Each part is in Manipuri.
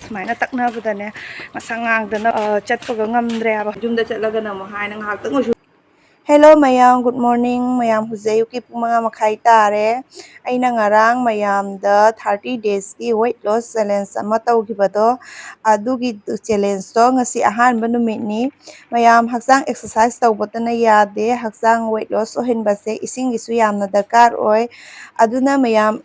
ꯁꯨꯃꯥꯏꯅ ꯇꯛꯅꯕꯗꯅꯦ ꯉꯁꯥꯡ ꯉꯥꯡꯗꯅ ꯆꯠꯄꯒ ꯉꯝꯗ꯭ꯔꯦ ꯍꯥꯏꯕ ꯌꯨꯝꯗ ꯆꯠꯂꯒꯅ ꯑꯃꯨꯛ ꯍꯥꯏꯅ ꯉꯥꯏꯍꯥꯛꯇꯪ ꯑꯣꯏꯁꯨ Hello mayam, good morning. Mayam huzay yuki pung mga makai tare. Ay na ngarang mayam da 30 days ki weight loss challenge ama tawgibado. Adugi challenge to ngasi ahanba numit ni mayam haksang exercise tawbata na yade haksang weight loss ohinbase ising isu yamna darkar oy. Aduna mayam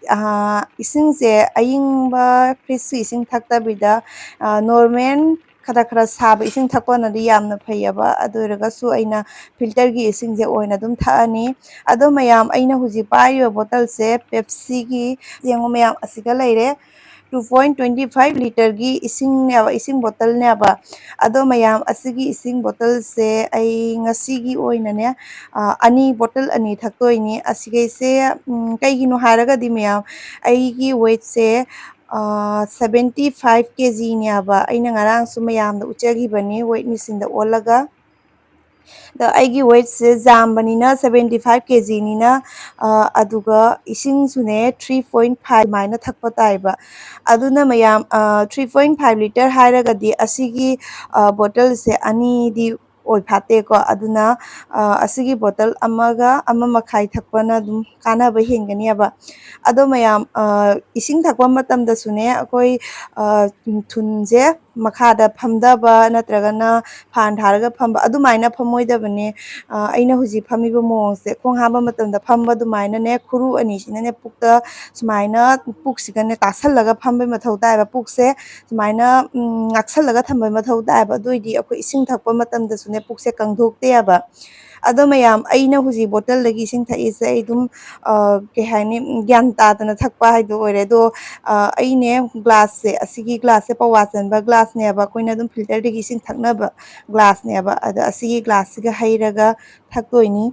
ising se ayingba krisi ising thaktabida normal khara khara saba ising thakpa na di yamna phayaba aduragasu aina filter gi ising je oina dum thani ado mayam aina huji paiyo bottle se Pepsi gi yengo mayam asiga leire 2.25 liter gi ising ne aba ising bottle ne aba ado mayam asigi ising bottle se ai ngasi gi oina ne ani bottle ani thaktoini asige se kai gi no haraga di mayam ai gi weight se 75 kg ne aba aina ngarang su mayam da uchagi bani weight machine da olaga the aigi weight se zambanina 75 kg nina aduga ising sune 3.5 maina thakpa taiba aduna mayam 3.5 liter hairaga di asigi bottle se ani di oi phate ko aduna asigi bottle amaga ama makhai thakpana dum kana ba hengani aba ado mayam ising thakpa matam da sune akoi thunje makhada phamdaba natragana phan tharaga phamba adumaina phamoidabane aina huji phamiba mongse khong haba matamda phamba dumaina ne khuru ani sina ne pukta sumaina puksiga ne tasallaga phambe mathau taiba pukse sumaina ngaksallaga thambe mathau taiba doidi akoi ising thakpa matamda sune pukse kangthokte aba ado mayam aina huji bottle lagi ising thai se idum ke haini gyan ta dana thakpa haido ore do aine glass se asigi glass se pawasan ba glass ne aba koina dum filter dagi ising thakna ba glass ne aba ada asigi glass siga hairaga thaktoini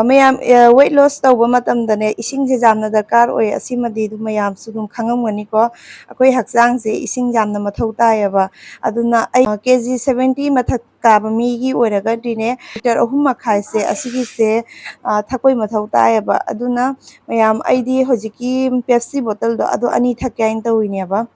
mayam weight loss tawba matamdane ising je jamna darkar oy asimadi du mayam sugum khangamgani ko akoi hakjang je ising jamna mathau tayaba aduna ai kg 70 mathak kaba mi gi oiraga dine liter ahum makhai se asigi se thakoi mathau tayaba aduna mayam aidi hojiki Pepsi bottle do ado ani thakyain tawini aba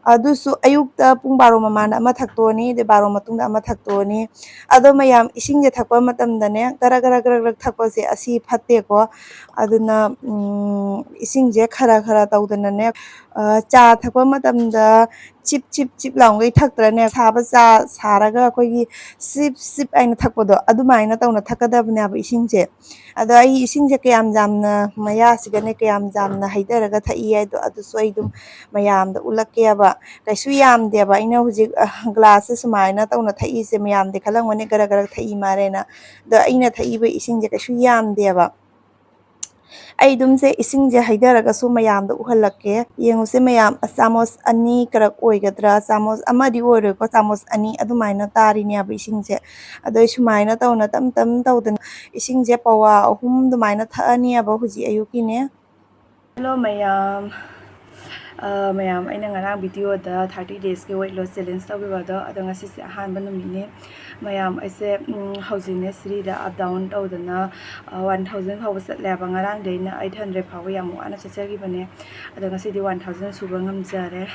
adusu ayukta pung baro mamana ama thaktoani de baro matungda ama thaktoani ado mayam ising je thakpa matamdane gara gara gara gara thakpa se asi phatte ko aduna ising je khara khara tawdana ne cha thakpa matamda chip chip chip lawngai thaktrane saba cha saraga koi sip sip aina thakpado adumaina tawna thakadabne aba ising je ado ai ising je kayam jamna maya sigane kayam jamna haidaraga thai ai do adusu ai dum mayam da ulakke aba kaisu yamde aba ina hujik glass sumaina tawna thai se mayam de khalangwane gara gara thai marena da ina thai ba ising je kaisu yamde aba ai dum se ising je haidaraga su mayam da uhalakke yengu se mayam chamos ani karak oigadra chamos amadi oire ko chamos ani adumaina tari ne aba ising je adoi sumaina tawna tam tam tawdan ising je pawa ahum dumaina thani aba huji ayuki ne hello mayam mayam aina ngarang video da 30 days ke weight loss challenge tawibado ado ngasi se ahanba numine mayam aise haujine sri da up down tawdana 1000 phawa chatleba ngarang deina 800 phawa yamu ana chachagi bane ado ngasi di 1000 suba ngamjare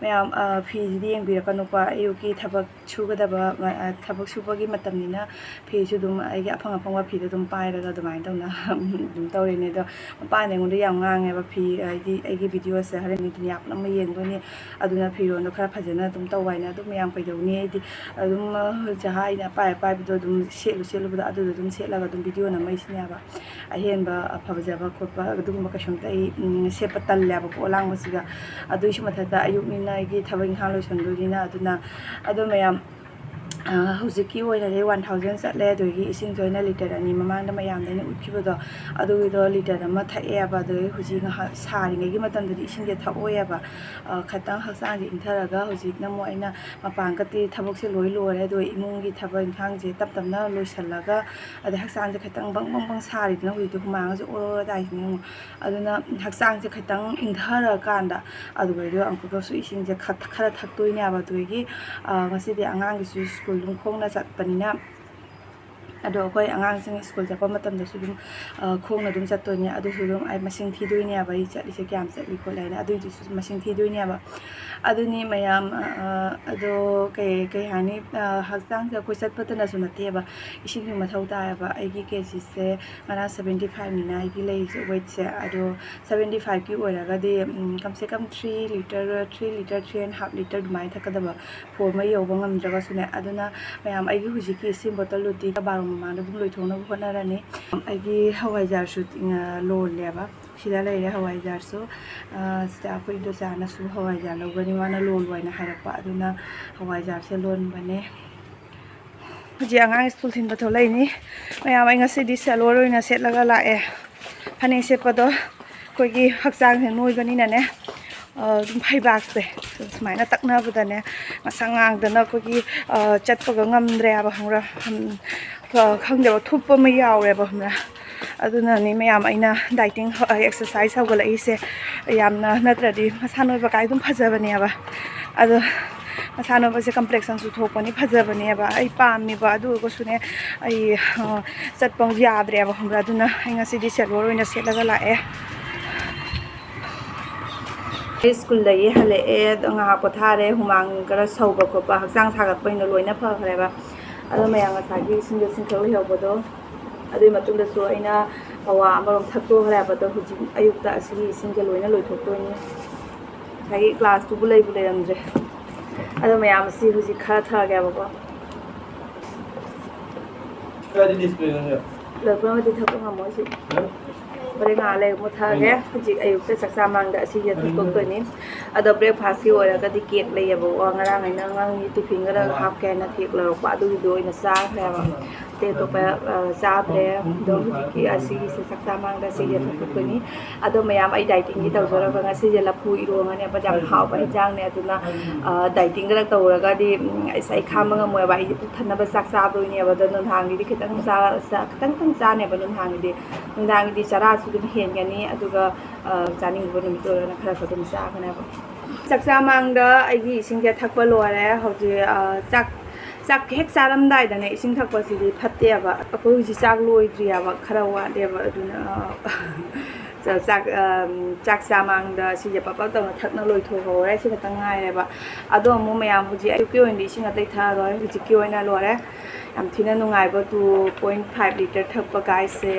mayam fi di yengbirakanu pa ayuki thabak chugadaba thabak subagi matamnina fi su dum aigi afang afang fi dum pairaga dumai tawna dum tawrene do pa ne ngunde yam ngange ba fi aigi video se hareni dunya apna ma yengdoni aduna firon do khara phajana dum tawaina dum yam kaidawni di adum jahai na pai bido dum selu selu da adu dum selaga dum video na mai sinya ba ahenba phajaba khotpa dum ma kashum tai sepa tallaba ko lang masiga adu isu mathata ayuk ni na gi thabang halo sandurina aduna adu mayam hujiki oina le 1000 chatle dogi ising joina liter ani mamang da mayam daina utkibodo adu do liter ama thae aba do huji nga sari ngai gi matam da ising je thaoya ba khatang hasang ji intharaga huji namo aina mapang kati thabok se loi lore do imung gi thabak inkhang je tap tamna loisallaga ade hasang je khatang bang bang bang sari na hui do humang je o dai ni aduna hasang je khatang inthara kanda adu do angku do su ising je khara thaktoina aba do gi ngasi de angang gi school dum khongna chatpanina ꯑꯗꯣ ꯑꯩꯈꯣꯏ ꯑꯉꯥꯡꯁꯤꯡ ꯁ꯭ꯀꯨꯜ ꯆꯠꯄ ꯃꯇꯝꯗꯁꯨ ꯑꯗꯨꯝ ꯈꯣꯡꯅ ꯑꯗꯨꯝ ꯆꯠꯇꯣꯏꯅꯦ ꯑꯗꯨꯁꯨ ꯑꯗꯨꯝ ꯑꯩ ꯃꯁꯤꯡ ꯊꯤꯗꯣꯏꯅꯦꯕ ꯑꯩ ꯆꯠꯂꯤꯁꯦ ꯀꯌꯥꯝ ꯆꯠꯂꯤ ꯈꯣꯠꯂꯤ ꯍꯥꯏꯅ ꯑꯗꯨꯏꯗꯨꯁꯨ ꯃꯁꯤꯡ ꯊꯤꯗꯣꯏꯅꯦꯕ ꯑꯗꯨꯅꯤ ꯃꯌꯥꯝ ꯑꯗꯣ ꯀꯩ ꯍꯥꯏꯅꯤ ꯍꯛꯆꯥꯡꯁꯦ ꯑꯩꯈꯣꯏ ꯆꯠꯄꯇꯅꯁꯨ ꯅꯠꯇꯦꯕ ꯏꯁꯤꯡꯁꯨ ꯃꯊꯧ ꯇꯥꯏꯌꯦꯕ ꯑꯩꯒꯤ ꯀꯦꯖꯤꯁꯦ ꯉꯔꯥꯡ 75ꯅꯤꯅ ꯑꯩꯒꯤ ꯂꯩꯔꯤꯁꯦ ꯋꯦꯠꯁꯦ ꯑꯗꯣ 75ꯀꯤ ꯑꯣꯏꯔꯒꯗꯤ ꯀꯝꯁꯦ ꯀꯝ 3 ꯂꯤꯇꯔ 3.5 ꯂꯤꯇꯔ ꯑꯗꯨꯃꯥꯏꯅ ꯊꯛꯀꯗꯕ 4 ꯑꯃ ꯌꯧꯕ ꯉꯝꯗ꯭ꯔꯒꯁꯨꯅꯦ ꯑꯗꯨꯅ ꯃꯌꯥꯝ ꯑꯩꯒꯤ ꯍꯧꯖꯤꯛꯀꯤ ꯏꯁꯤꯡ ꯕꯣꯇꯜꯗꯨꯗꯤ ꯕꯥꯔꯣ ꯃꯃꯥꯡꯗ ꯑꯗꯨꯝ ꯂꯣꯏꯊꯣꯛꯅꯕ ꯍꯣꯠꯅꯔꯅꯤ ꯑꯩꯒꯤ ꯍꯋꯥꯏꯖꯥꯔꯁꯨ ꯂꯣꯜꯂꯦꯕ ꯁꯤꯗ ꯂꯩꯔꯦ ꯍꯋꯥꯏꯖꯥꯔꯁꯨ ꯁꯤꯗ ꯑꯩꯈꯣꯏ ꯏꯟꯗꯣꯆꯥꯅꯁꯨ ꯍꯋꯥꯏꯖꯥꯔ ꯂꯧꯒꯅꯤ ꯃꯥꯅ ꯂꯣꯜꯂꯣ ꯍꯥꯏꯅ ꯍꯥꯏꯔꯛꯄ ꯑꯗꯨꯅ ꯍꯋꯥꯏꯖꯥꯔꯁꯦ ꯂꯣꯟꯕꯅꯦ ꯍꯧꯖꯤꯛ ꯑꯉꯥꯡ ꯁ꯭ꯀꯨꯜ ꯊꯤꯟꯕ ꯊꯣꯛꯂꯛꯏꯅꯤ ꯃꯌꯥꯝ ꯑꯩ ꯉꯁꯤꯗꯤ ꯁꯦꯂꯣꯔ ꯑꯣꯏꯅ ꯁꯦꯠꯂꯒ ꯂꯥꯛꯑꯦ ꯐꯅꯦꯛ ꯁꯦꯠꯄꯗꯣ ꯑꯩꯈꯣꯏꯒꯤ ꯍꯛꯆꯥꯡꯁꯦ ꯅꯣꯏꯕꯅꯤꯅꯅꯦ ꯑꯗꯨꯝ ꯐꯩꯕꯥꯛꯁꯦ ꯁꯨꯃꯥꯏꯅ ꯇꯛꯅꯕꯗꯅꯦ ꯉꯁꯪ ꯉꯥꯡꯗꯅ ꯑꯩꯈꯣꯏꯒꯤ ꯆꯠꯄꯒ ꯉꯝꯗ꯭ꯔꯦꯕ ꯈꯪꯕ꯭ꯔꯥ ꯈꯪꯗꯦꯕ ꯊꯨꯞꯄ ꯑꯃ ꯌꯥꯎꯔꯦꯕ ꯈꯪꯕ꯭ꯔꯥ ꯑꯗꯨꯅꯅꯤ ꯃꯌꯥꯝ ꯑꯩꯅ ꯗꯥꯏꯇꯤꯡ ꯑꯦꯛꯁꯔꯁꯥꯏꯁ ꯍꯧꯒꯠꯂꯛꯏꯁꯦ ꯌꯥꯝꯅ ꯅꯠꯇ꯭ꯔꯗꯤ ꯃꯁꯥ ꯅꯣꯏꯕ ꯀꯥꯏ ꯑꯗꯨꯝ ꯐꯖꯕꯅꯦꯕ ꯑꯗꯣ ꯃꯁꯥ ꯅꯣꯏꯕꯁꯦ ꯀꯝꯄ꯭ꯂꯦꯛꯁꯟꯁꯨ ꯊꯣꯛꯄꯅꯤ ꯐꯖꯕꯅꯦꯕ ꯑꯩ ꯄꯥꯝꯃꯦꯕ ꯑꯗꯨ ꯑꯣꯏꯔꯒꯁꯨꯅꯦ ꯑꯩ ꯆꯠꯄ ꯌꯥꯗ꯭ꯔꯦꯕ ꯈꯪꯕ꯭ꯔꯥ ꯑꯗꯨꯅ ꯑꯩ ꯉꯁꯤꯗꯤ ꯁꯦꯂꯣꯔ ꯑꯣꯏꯅ ꯁꯦꯠꯂꯒ ꯂꯥꯛꯑꯦ ꯁ꯭ꯀꯨꯜꯗꯒꯤ ꯍꯜꯂꯛꯑꯦ ꯑꯗꯣ ꯉꯥꯏꯍꯥꯛ ꯄꯣꯊꯥꯔꯦ ꯍꯨꯃꯥꯡ ꯈꯔ ꯁꯧꯕ ꯈꯣꯠꯄ ꯍꯛꯆꯥꯡ ꯁꯥꯒꯠꯄꯅ ꯂꯣꯏꯅ ꯐꯈ꯭ꯔꯦꯕ ꯑꯗꯣ ꯃꯌꯥꯝ ꯉꯁꯥꯏꯒꯤ ꯏꯁꯤꯡꯗꯣ ꯆꯤꯡꯈꯠ ꯂꯩꯍꯧꯕꯗꯣ ꯑꯗꯨꯒꯤ ꯃꯇꯨꯡꯗꯁꯨ ꯑꯩꯅ ꯄꯋꯥ ꯑꯃꯔꯣꯝ ꯊꯛꯇꯣꯛꯈ꯭ꯔꯦꯕ ꯑꯗꯣ ꯍꯧꯖꯤꯛ ꯑꯌꯨꯛꯇ ꯑꯁꯤꯒꯤ ꯏꯁꯤꯡꯁꯦ ꯂꯣꯏꯅ ꯂꯣꯏꯊꯣꯛꯇꯣꯏꯅꯤ ꯉꯁꯥꯏꯒꯤ ꯒ꯭ꯂꯥꯁꯇꯨꯕꯨ ꯂꯩꯕꯨ ꯂꯩꯔꯝꯗ꯭ꯔꯦ ꯑꯗꯣ ꯃꯌꯥꯝ ꯑꯁꯤ ꯍꯧꯖꯤꯛ ꯈꯔ ꯊꯛꯑꯒꯦꯕꯀꯣ ꯂꯣꯏꯄꯃꯗꯤ ꯊꯛꯄ ꯉꯝꯃꯣꯏ ꯁꯤ ꯍꯣꯔꯦꯟ ꯉꯥꯏꯍꯥꯛ ꯂꯩꯔ ꯑꯃꯨꯛ ꯊꯛꯑꯒꯦ ꯍꯧꯖꯤꯛ ꯑꯌꯨꯛꯇ ꯆꯥꯛꯆꯥ ꯃꯥꯡꯗ ꯑꯁꯤꯁꯦ ꯊꯛꯇꯣꯛꯇꯣꯏꯅꯤ ꯑꯗꯣ ꯕ꯭ꯔꯦꯛꯐꯥꯁꯀꯤ ꯑꯣꯏꯔꯒꯗꯤ ꯀꯦꯛ ꯂꯩꯌꯦꯕꯀꯣ ꯉꯔꯥꯡ ꯑꯩꯅ ꯑꯉꯥꯡꯒꯤ ꯇꯤꯐꯤꯟꯒꯗ ꯍꯥꯞꯀꯦ ꯍꯥꯏꯅ ꯀꯦꯛ ꯂꯧꯔꯛꯄ ꯑꯗꯨꯒꯤꯗꯣ ꯑꯣꯏꯅ ꯆꯥꯈ꯭ꯔꯦꯕ ꯑꯇꯩ ꯑꯇꯣꯞꯄ ꯆꯥꯗ꯭ꯔꯦ ꯑꯗꯣ ꯍꯧꯖꯤꯛꯀꯤ ꯑꯁꯤꯒꯤꯁꯦ ꯆꯥꯛꯆꯥ ꯃꯥꯡꯗ ꯑꯁꯤꯁꯦ ꯊꯛꯇꯣꯛꯇꯣꯏꯅꯤ ꯑꯗꯣ ꯃꯌꯥꯝ ꯑꯩ ꯗꯥꯏꯇꯤꯡꯒꯤ ꯇꯧꯖꯔꯒ ꯉꯁꯤꯁꯦ ꯂꯐꯨ ꯏꯔꯣꯟꯕꯅꯦꯕ ꯌꯥꯝ ꯍꯥꯎꯕ ꯍꯤꯟꯖꯥꯡꯅꯦ ꯑꯗꯨꯅ ꯗꯥꯏꯇꯤꯡꯒꯗ ꯇꯧꯔꯒꯗꯤ ꯑꯩ ꯈꯥꯡꯕ ꯉꯝꯃꯣꯏꯕ ꯑꯩꯗꯤ ꯄꯨꯛ ꯊꯟꯅꯕ ꯆꯥꯛ ꯆꯥꯗꯣꯏꯅꯦꯕ ꯑꯗꯣ ꯅꯨꯡꯗꯥꯡꯒꯤꯗꯤ ꯈꯤꯇꯪ ꯆꯥꯅꯦꯕ ꯅꯨꯡꯗꯥꯡꯒꯤꯗꯤ ꯆꯔꯥꯁꯨ ꯑꯗꯨꯝ ꯍꯦꯟꯒꯅꯤ ꯑꯗꯨꯒ ꯆꯥꯅꯤꯡꯕ ꯅꯨꯃꯤꯠ ꯑꯣꯏꯔꯒꯅ ꯈꯔ ꯑꯗꯨꯝ ꯆꯥꯒꯅꯦꯕ ꯆꯥꯛꯆꯥ ꯃꯥꯡꯗ ꯑꯩꯒꯤ ꯏꯁꯤꯡꯁꯦ ꯊꯛꯄ ꯂꯣꯏꯔꯦ ꯍꯧꯖꯤꯛ ꯆꯥꯛ ꯍꯦꯛ ꯆꯥꯔꯝꯗꯥꯏꯗꯅꯦ ꯏꯁꯤꯡ ꯊꯛꯄꯁꯤꯗꯤ ꯐꯠꯇꯦꯕ ꯑꯩꯈꯣꯏ ꯍꯧꯖꯤक ꯆꯥꯛ ꯂꯣꯏꯗ꯭ꯔꯤꯑꯕ ꯈꯔ ꯋꯥꯠꯂꯦꯕ ꯑꯗꯨꯅ ꯆꯥꯛ ꯆꯥꯃꯥꯡꯗ ꯁꯤꯁꯦ ꯄꯞ ꯇꯧꯅ ꯊꯛꯅ ꯂꯣꯏꯊꯣꯛꯍꯧꯔꯦ ꯁꯤ ꯈꯛꯇꯪ ꯉꯥꯏꯔꯦꯕ ꯑꯗꯣ ꯑꯃꯨꯛ ꯃꯌꯥꯝ ꯍꯧꯖꯤꯛ ꯑꯌꯨꯛꯀꯤ ꯑꯣꯏꯅꯗꯤ ꯏꯁꯤꯡ ꯑꯇꯩ ꯊꯛꯑꯔꯣꯏ ꯍꯧꯖꯤꯛꯀꯤ ꯑꯣꯏꯅ ꯂꯣꯏꯔꯦ ꯌꯥꯝ ꯊꯤꯅ ꯅꯨꯡꯉꯥꯏꯕ 2.5 ꯂꯤꯇꯔ ꯊꯛꯄ ꯒꯥꯏꯁꯦ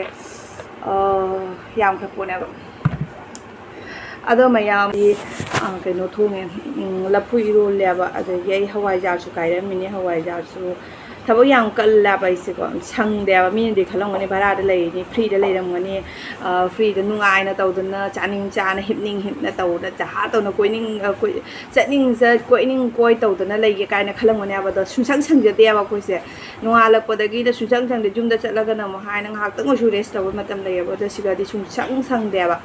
ꯌꯥꯝꯈꯛꯄꯅꯦꯕ ꯑꯗꯣ ꯃꯌꯥꯝꯗꯤ ꯀꯩꯅꯣ ꯊꯣꯡꯉꯦ ꯂꯐꯨ ꯏꯔꯣꯜꯂꯦꯕ ꯑꯗꯒꯤ ꯑꯩ ꯍꯋꯥꯏꯖꯥꯔꯁꯨ ꯀꯥꯏꯔꯝꯃꯤꯅꯦ ꯍꯋꯥꯏꯖꯥꯔꯁꯨ ꯊꯕꯛ ꯌꯥꯝ ꯀꯜꯂꯦꯕ ꯑꯩꯁꯦꯀꯣ ꯁꯪꯗꯦꯕ ꯃꯤꯅꯗꯤ ꯈꯜꯂꯝꯒꯅꯤ ꯚꯔꯥꯗ ꯂꯩꯔꯤꯅꯤ ꯐ꯭ꯔꯤꯗ ꯂꯩꯔꯝꯒꯅꯤ ꯐ꯭ꯔꯤꯗ ꯅꯨꯡꯉꯥꯏꯅ ꯇꯧꯗꯅ ꯆꯥꯅꯤꯡ ꯆꯥꯅ ꯍꯤꯞꯅꯤꯡ ꯍꯤꯞꯅ ꯇꯧꯗꯅ ꯆꯍꯥ ꯇꯧꯅ ꯆꯠꯅꯤꯡ ꯆꯠ ꯀꯣꯏꯅꯤꯡ ꯀꯣꯏ ꯇꯧꯗꯅ ꯂꯩꯒꯦ ꯀꯥꯏꯅ ꯈꯜꯂꯝꯒꯅꯦꯕ ꯑꯗꯣ ꯁꯨꯡꯁꯪ ꯁꯪꯖꯗꯦꯕ ꯑꯩꯈꯣꯏꯁꯦ ꯅꯣꯡꯉꯥꯜꯂꯛꯄꯗꯒꯤꯗ ꯁꯨꯡꯁꯪ ꯁꯪꯗꯦ ꯌꯨꯝꯗ ꯆꯠꯂꯒꯅ ꯑꯃꯨꯛ ꯍꯥꯏꯅ ꯉꯥꯏꯍꯥꯛꯇꯪ ꯑꯣꯏꯁꯨ ꯔꯦꯁ ꯇꯧꯕ ꯃꯇꯝ ꯂꯩꯌꯦꯕ ꯑꯗꯣ ꯁꯤꯗꯗꯤ ꯁꯨꯡꯁꯪ ꯁꯪꯗꯦꯕ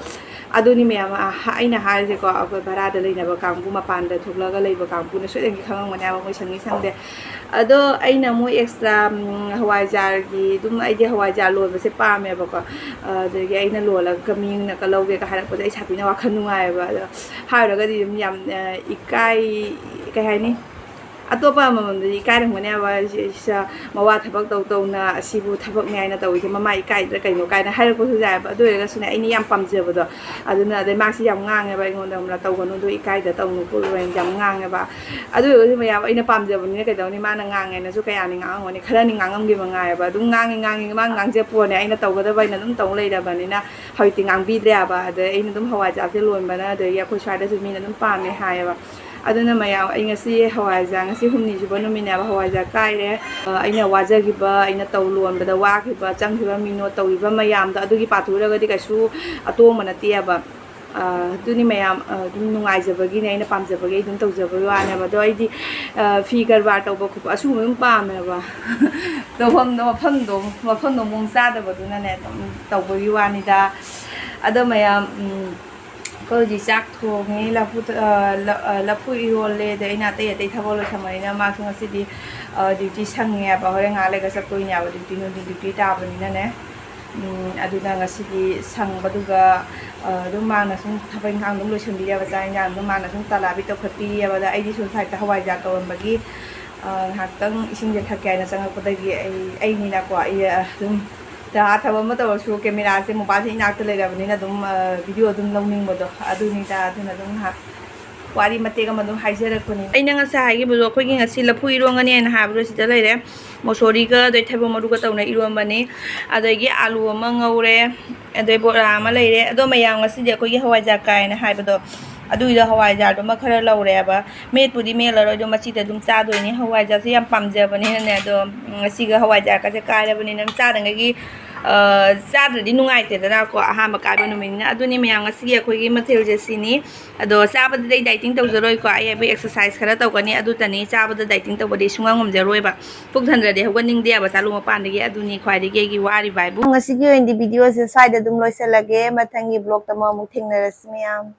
ꯑꯗꯨꯅꯤ ꯃꯌꯥꯝ ꯑꯩꯅ ꯍꯥꯏꯔꯤꯁꯦꯀꯣ ꯑꯩꯈꯣꯏ ꯚꯔꯥꯗ ꯂꯩꯅꯕ ꯀꯥꯡꯕꯨ ꯃꯄꯥꯟꯗ ꯊꯣꯛꯂꯒ ꯂꯩꯕ ꯀꯥꯡꯕꯨꯅ ꯁꯣꯏꯗꯅꯒꯤ ꯈꯪꯉꯝꯒꯅꯦꯕ ꯃꯣꯏ ꯁꯪꯉꯤ ꯁꯪꯗꯦ ꯑꯗꯣ ꯑꯩꯅ ꯃꯣꯏ ꯑꯦꯛꯁꯇ꯭ꯔꯥ ꯍꯋꯥꯏꯖꯥꯔꯒꯤ ꯑꯗꯨꯝ ꯑꯩꯗꯤ ꯍꯋꯥꯏꯖꯥꯔ ꯂꯣꯟꯕꯁꯦ ꯄꯥꯝꯃꯦꯕꯀꯣ ꯑꯗꯒꯤ ꯑꯩꯅ ꯂꯣꯜꯂꯒ ꯃꯤꯅꯒ ꯂꯧꯒꯦꯒ ꯍꯥꯏꯔꯛꯄꯗ ꯑꯩ ꯁꯥꯕꯤꯅ ꯋꯥꯈꯜ ꯅꯨꯡꯉꯥꯏꯑꯕ ꯑꯗꯣ ꯍꯥꯏꯔꯨꯔꯒꯗꯤ ꯑꯗꯨꯝ ꯌꯥꯝ ꯏꯀꯥꯏ ꯀꯩ ꯍꯥꯏꯅꯤ ꯑꯇꯣꯞꯄ ꯑꯃꯃꯝꯗꯗꯤ ꯏꯀꯥꯏꯔꯝꯒꯅꯦꯕ ꯃꯋꯥ ꯊꯕꯛ ꯇꯧꯅ ꯑꯁꯤꯕꯨ ꯊꯕꯛꯅꯦ ꯍꯥꯏꯅ ꯇꯧꯔꯤꯁꯦ ꯃꯃꯥ ꯏꯀꯥꯏꯗ꯭ꯔꯥ ꯀꯩꯅꯣ ꯀꯥꯏꯅ ꯍꯥꯏꯔꯛꯄꯁꯨ ꯌꯥꯏꯑꯕ ꯑꯗꯨ ꯑꯣꯏꯔꯒꯁꯨꯅꯦ ꯑꯩꯅ ꯌꯥꯝ ꯄꯥꯝꯖꯕꯗꯣ ꯑꯗꯨꯅ ꯑꯗꯩ ꯃꯥꯁꯤ ꯌꯥꯝ ꯉꯥꯡꯉꯦꯕ ꯑꯩꯉꯣꯟꯗ ꯑꯃ ꯇꯧꯒꯅꯨꯗꯣ ꯏꯀꯥꯏꯗ ꯇꯧꯅꯨ ꯈꯣꯠꯂꯨꯅ ꯌꯥꯝ ꯉꯥꯡꯉꯦꯕ ꯑꯗꯨ ꯑꯣꯏꯔꯒꯁꯨ ꯃꯌꯥꯝ ꯑꯩꯅ ꯄꯥꯝꯖꯕꯅꯤꯅ ꯀꯩꯗꯧꯅꯤ ꯃꯥꯅ ꯉꯥꯡꯉꯦꯅꯁꯨ ꯀꯌꯥꯅꯤ ꯉꯥꯡꯉꯝꯒꯅꯤ ꯈꯔꯅꯤ ꯉꯥꯡꯉꯝꯈꯤꯕ ꯉꯥꯏꯑꯕ ꯑꯗꯨꯝ ꯉꯥꯡꯉꯤ ꯃꯥꯅ ꯉꯥꯡꯖꯄꯣꯅꯦ ꯑꯩꯅ ꯇꯧꯒꯗꯕ ꯑꯩꯅ ꯑꯗꯨꯝ ꯇꯧ ꯂꯩꯔꯕꯅꯤꯅ ꯍꯧꯖꯤꯛꯇꯤ ꯉꯥꯡꯕꯤꯗ꯭ꯔꯦꯕ ꯑꯗꯩ ꯑꯩꯅ ꯑꯗꯨꯝ ꯍꯋꯥꯏꯖꯥꯔꯁꯦ ꯂꯣꯟꯕꯅ ꯑꯗꯒꯤ ꯑꯩꯈꯣꯏ ꯁ꯭ꯋꯥꯏꯗꯁꯨ ꯃꯤꯅ ꯑꯗꯨꯝ ꯄꯥꯝꯃꯦ ꯍꯥꯏꯌꯦꯕ ꯑꯗꯨꯅ ꯃꯌꯥꯝ ꯑꯩ ꯉꯁꯤ ꯍꯋꯥꯏꯖꯥꯔ ꯉꯁꯤ ꯍꯨꯝꯅꯤ ꯁꯨꯕ ꯅꯨꯃꯤꯠꯅꯦꯕ ꯍꯋꯥꯏꯖꯥꯔ ꯀꯥꯏꯔꯦ ꯑꯩꯅ ꯋꯥꯖꯈꯤꯕ ꯑꯩꯅ ꯂꯣꯟꯕꯗ ꯋꯥꯈꯤꯕ ꯆꯪꯈꯤꯕ ꯃꯤꯅꯣꯠ ꯇꯧꯔꯤꯕ ꯃꯌꯥꯝꯗꯣ ꯑꯗꯨꯒꯤ ꯄꯥꯊꯨꯔꯒꯗꯤ ꯀꯩꯁꯨ ꯑꯇꯣꯡꯕ ꯅꯠꯇꯦꯕ ꯑꯗꯨꯅꯤ ꯃꯌꯥꯝ ꯑꯗꯨꯝ ꯅꯨꯡꯉꯥꯏꯖꯕꯒꯤꯅꯦ ꯑꯩꯅ ꯄꯥꯝꯖꯕꯒꯤ ꯑꯩ ꯑꯗꯨꯝ ꯇꯧꯖꯕꯒꯤ ꯋꯥꯅꯦꯕ ꯑꯗꯣ ꯑꯩꯗꯤ ꯐꯤ ꯀꯔꯕꯥꯔ ꯇꯧꯕ ꯈꯣꯠꯄ ꯑꯁꯤꯒꯨꯝꯕ ꯑꯗꯨꯝ ꯄꯥꯝꯃꯦꯕ ꯃꯐꯝꯗꯣ ꯃꯑꯣꯡ ꯆꯥꯗꯕꯗꯨꯅꯅꯦ ꯑꯗꯨꯝ ꯇꯧꯕꯒꯤ ꯋꯥꯅꯤꯗ ꯑꯗꯣ ꯃꯌꯥꯝ ꯑꯩꯈꯣꯏ ꯍꯧꯖꯤꯛ ꯆꯥꯛ ꯊꯣꯡꯉꯤ ꯂꯐꯨ ꯏꯔꯣꯜꯂꯦ ꯑꯗꯩ ꯑꯩꯅ ꯑꯇꯩ ꯊꯕꯛ ꯂꯣꯏꯁꯟꯕꯅꯤ나 ꯃꯥꯁꯨ ꯉꯁꯤꯗꯤ ꯗ꯭ꯌꯨꯇꯤ ꯁꯪꯉꯦꯕ ꯍꯣꯔꯦꯟ ꯉꯥꯏꯍꯥꯛ ꯂꯩꯔꯒ ꯆꯠꯇꯣꯏꯅꯦꯕ ꯗ꯭ꯌꯨꯇꯤ ꯇꯥꯕꯅꯤꯅꯅꯦ ꯑꯗꯨꯅ ꯉꯁꯤꯗꯤ ꯁꯪꯕꯗꯨꯒ ꯑꯗꯨꯝ ꯃꯥꯅ ꯁꯨꯝ ꯊꯕꯛ ꯏꯪꯈꯥꯡ ꯑꯗꯨꯝ ꯂꯣꯏꯁꯤꯟꯕꯤꯔꯕ ꯆꯥꯛ ꯏꯟꯖꯥꯡ ꯑꯗꯨꯝ ꯃꯥꯅ ꯁꯨꯝ ꯇꯂꯥꯕꯤ ꯇꯧꯈꯠꯄꯤꯑꯕ ꯑꯗ ꯑꯩꯗꯤ ꯁꯨꯝ ꯁꯥꯏꯗ ꯍꯋꯥꯏꯖꯥꯔ ꯇꯧꯔꯝꯕꯒꯤ ꯉꯥꯏꯍꯥꯛꯇꯪ ꯏꯁꯤꯡꯁꯦ ꯊꯛꯀꯦ ꯍꯥꯏꯅ ꯆꯪꯉꯛꯄꯗꯒꯤ ꯑꯩꯅꯤꯅꯀꯣ ꯑꯗꯨꯝ ꯊꯕꯛ ꯑꯃ ꯇꯧꯔꯁꯨ ꯀꯦꯃꯦꯔꯥꯁꯦ ꯃꯣꯕꯥꯏꯜꯁꯦ ꯏꯅꯥꯛꯇ ꯂꯩꯔꯕꯅꯤꯅ ꯑꯗꯨꯝ ꯚꯤꯗꯤꯑꯣ ꯑꯗꯨꯝ ꯂꯧꯅꯤꯡꯕꯗꯣ ꯑꯗꯨꯅꯤꯗ ꯑꯗꯨꯅ ꯑꯗꯨꯝ ꯉꯥꯏꯍꯥꯛ ꯋꯥꯔꯤ ꯃꯇꯦꯛ ꯑꯃ ꯑꯗꯨꯝ ꯍꯥꯏꯖꯔꯛꯄꯅꯤ ꯑꯩꯅ ꯉꯁꯥꯏ ꯍꯥꯏꯈꯤꯕꯗꯣ ꯑꯩꯈꯣꯏꯒꯤ ꯉꯁꯤ ꯂꯐꯨ ꯏꯔꯣꯟꯒꯅꯤꯅ ꯍꯥꯏꯕꯗꯣ ꯁꯤꯗ ꯂꯩꯔꯦ ꯃꯣꯁꯣꯔꯤꯒ ꯑꯗꯩ ꯊꯩꯕꯣꯡ ꯃꯔꯨꯒ ꯇꯧꯅ ꯏꯔꯣꯟꯕꯅꯤ ꯑꯗꯒꯤ ꯑꯥꯂꯨ ꯑꯃ ꯉꯧꯔꯦ ꯑꯗꯩ ꯕꯣꯔꯥ ꯑꯃ ꯂꯩꯔꯦ ꯑꯗꯣ ꯃꯌꯥꯝ ꯉꯁꯤꯗꯤ ꯑꯩꯈꯣꯏꯒꯤ ꯍꯋꯥꯏꯖꯥꯔ ꯀꯥꯏꯅ ꯍꯥꯏꯕꯗꯣ ꯑꯗꯨꯒꯤꯗꯣ ꯍꯋꯥꯏꯖꯥꯔꯗꯨꯃ ꯈꯔ ꯂꯧꯔꯦꯕ ꯃꯦꯠꯄꯨꯗꯤ ꯃꯦꯠꯂꯔꯣꯏꯗꯣ ꯃꯆꯤꯗ ꯑꯗꯨꯝ ꯆꯥꯗꯣꯏꯅꯤ ꯍꯋꯥꯏꯖꯥꯔꯁꯦ ꯌꯥꯝ ꯄꯥꯝꯖꯕꯅꯤꯅꯅꯦ ꯑꯗꯣ ꯉꯁꯤꯒ ꯍꯋꯥꯏꯖꯥꯔꯀꯁꯦ ꯀꯥꯏꯔꯕꯅꯤꯅ ꯆꯥꯗꯉꯩꯒꯤ ꯆꯥꯗ꯭ꯔꯗꯤ ꯅꯨꯡꯉꯥꯏꯇꯦꯗꯅꯀꯣ ꯑꯍꯥꯟꯕ ꯀꯥꯏꯕ ꯅꯨꯃꯤꯠꯅꯤꯅ ꯑꯗꯨꯅꯤ ꯃꯌꯥꯝ ꯉꯁꯤꯒꯤ ꯑꯩꯈꯣꯏꯒꯤ ꯃꯊꯦꯜꯁꯦ ꯁꯤꯅꯤ ꯑꯗꯣ ꯆꯥꯕꯗꯗꯤ ꯑꯩ ꯗꯥꯏꯇꯤꯡ ꯇꯧꯖꯔꯣꯏꯀꯣ ꯑꯩ ꯍꯥꯏꯕꯨ ꯑꯦꯛꯁꯔꯁꯥꯏꯁ ꯈꯔ ꯇꯧꯒꯅꯤ ꯑꯗꯨꯇꯅꯤ ꯆꯥꯕꯗ ꯗꯥꯏꯇꯤꯡ ꯇꯧꯕꯗꯤ ꯁꯨꯡꯉꯝ ꯉꯝꯖꯔꯣꯏꯕ ꯄꯨꯛ ꯊꯟꯗ꯭ꯔꯗꯤ ꯍꯧꯒꯠꯅꯤꯡꯗꯦꯕ ꯆꯥꯂꯨ ꯃꯄꯥꯟꯗꯒꯤ ꯑꯗꯨꯅꯤ ꯈ꯭ꯋꯥꯏꯗꯒꯤ ꯑꯩꯒꯤ ꯋꯥꯔꯤꯕ ꯍꯥꯏꯕꯨ ꯉꯁꯤꯒꯤ ꯑꯣꯏꯅꯗꯤ ꯚꯤꯗꯤꯑꯣꯁꯦ ꯁ꯭ꯋꯥꯏꯗ ꯑꯗꯨꯝ ꯂꯣꯏꯁꯤꯜꯂꯒꯦ ꯃꯊꯪꯒꯤ ꯕ꯭ꯂꯣꯛꯇ ꯑꯃꯨꯛ ꯊꯦꯡꯅꯔꯁꯤ ꯃꯌꯥꯝ